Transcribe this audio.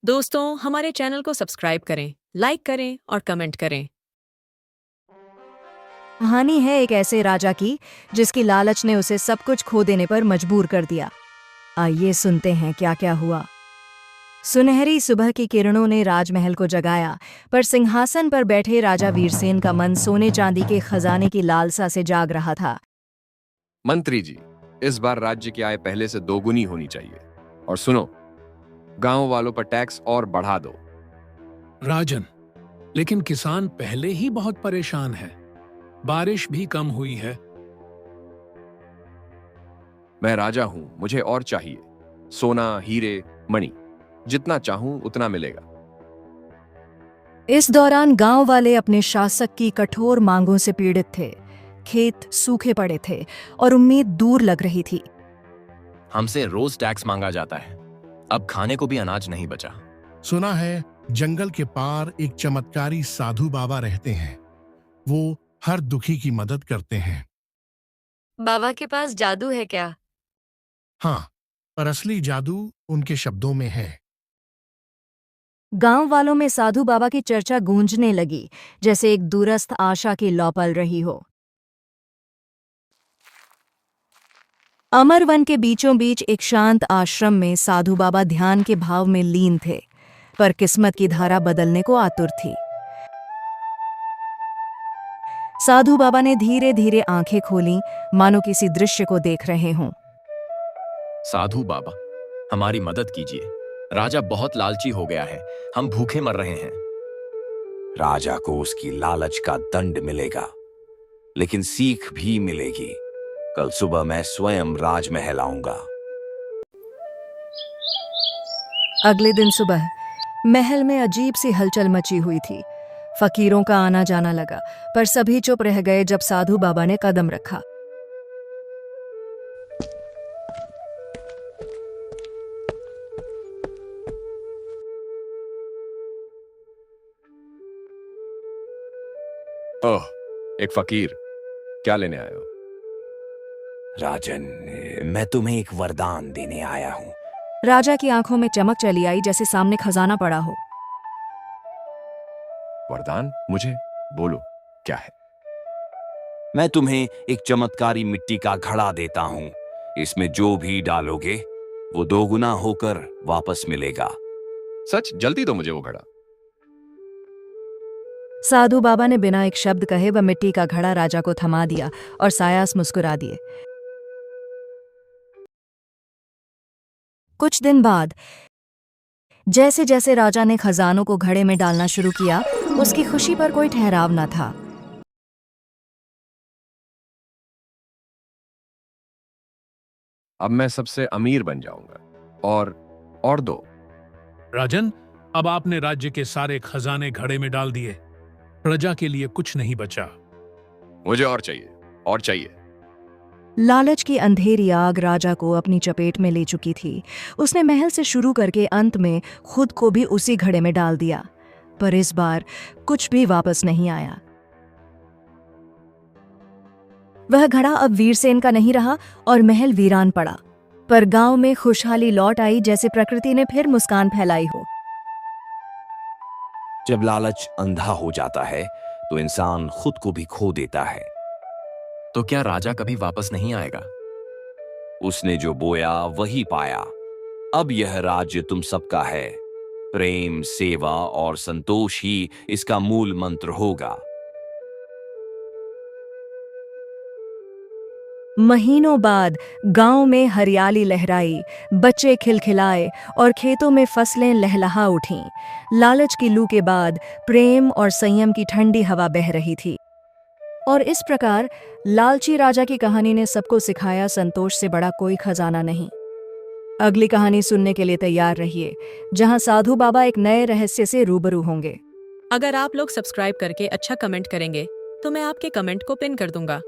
दोस्तों, हमारे चैनल को सब्सक्राइब करें, लाइक करें और कमेंट करें। कहानी है एक ऐसे राजा की जिसकी लालच ने उसे सब कुछ खो देने पर मजबूर कर दिया। आइए सुनते हैं क्या क्या हुआ। सुनहरी सुबह की किरणों ने राजमहल को जगाया, पर सिंहासन पर बैठे राजा वीरसेन का मन सोने चांदी के खजाने की लालसा से जाग रहा था। मंत्री जी, इस बार राज्य की आय पहले से दोगुनी होनी चाहिए। और सुनो, गांव वालों पर टैक्स और बढ़ा दो। राजन, लेकिन किसान पहले ही बहुत परेशान है। बारिश भी कम हुई है। मैं राजा हूं, मुझे और चाहिए। सोना, हीरे, मणि, जितना चाहूं उतना मिलेगा। इस दौरान गांव वाले अपने शासक की कठोर मांगों से पीड़ित थे। खेत सूखे पड़े थे और उम्मीद दूर लग रही थी। हमसे रोज टैक्स मांगा जाता है, अब खाने को भी अनाज नहीं बचा। सुना है जंगल के पार एक चमत्कारी साधु बाबा रहते हैं। वो हर दुखी की मदद करते हैं। बाबा के पास जादू है क्या? हाँ, पर असली जादू उनके शब्दों में है। गांव वालों में साधु बाबा की चर्चा गूंजने लगी, जैसे एक दूरस्थ आशा की लौ पल रही हो। अमर वन के बीचों बीच एक शांत आश्रम में साधु बाबा ध्यान के भाव में लीन थे, पर किस्मत की धारा बदलने को आतुर थी। साधु बाबा ने धीरे धीरे आंखें खोलीं, मानो किसी दृश्य को देख रहे हों। साधु बाबा, हमारी मदद कीजिए। राजा बहुत लालची हो गया है, हम भूखे मर रहे हैं। राजा को उसकी लालच का दंड मिलेगा, लेकिन सीख भी मिलेगी। कल सुबह मैं स्वयं राजमहल आऊंगा। अगले दिन सुबह महल में अजीब सी हलचल मची हुई थी। फकीरों का आना जाना लगा, पर सभी चुप रह गए जब साधु बाबा ने कदम रखा। ओह, एक फकीर, क्या लेने आए हो? राजन, मैं तुम्हें एक वरदान देने आया हूं। राजा की आंखों में चमक चली आई, जैसे सामने खजाना पड़ा हो। वरदान? मुझे बोलो, क्या है? मैं तुम्हें एक चमत्कारी मिट्टी का घड़ा देता हूं। इसमें जो भी डालोगे वो दोगुना होकर वापस मिलेगा। सच? जल्दी दो मुझे वो घड़ा। साधु बाबा ने बिना एक शब्द कहे वह मिट्टी का घड़ा राजा को थमा दिया और सायास मुस्कुरा दिए। कुछ दिन बाद जैसे जैसे राजा ने खजानों को घड़े में डालना शुरू किया, उसकी खुशी पर कोई ठहराव न था। अब मैं सबसे अमीर बन जाऊंगा। और दो। राजन, अब आपने राज्य के सारे खजाने घड़े में डाल दिए। प्रजा के लिए कुछ नहीं बचा। मुझे और चाहिए, और चाहिए। लालच की अंधेरी आग राजा को अपनी चपेट में ले चुकी थी। उसने महल से शुरू करके अंत में खुद को भी उसी घड़े में डाल दिया, पर इस बार कुछ भी वापस नहीं आया। वह घड़ा अब वीरसेन का नहीं रहा और महल वीरान पड़ा। पर गांव में खुशहाली लौट आई, जैसे प्रकृति ने फिर मुस्कान फैलाई हो। जब लालच अंधा हो जाता है तो इंसान खुद को भी खो देता है। तो क्या राजा कभी वापस नहीं आएगा? उसने जो बोया वही पाया। अब यह राज्य तुम सबका है। प्रेम, सेवा और संतोष ही इसका मूल मंत्र होगा। महीनों बाद गांव में हरियाली लहराई, बच्चे खिलखिलाए और खेतों में फसलें लहलहा उठीं। लालच की लू के बाद प्रेम और संयम की ठंडी हवा बह रही थी। और इस प्रकार लालची राजा की कहानी ने सबको सिखाया, संतोष से बड़ा कोई खजाना नहीं। अगली कहानी सुनने के लिए तैयार रहिए, जहां साधु बाबा एक नए रहस्य से रूबरू होंगे। अगर आप लोग सब्सक्राइब करके अच्छा कमेंट करेंगे, तो मैं आपके कमेंट को पिन कर दूंगा।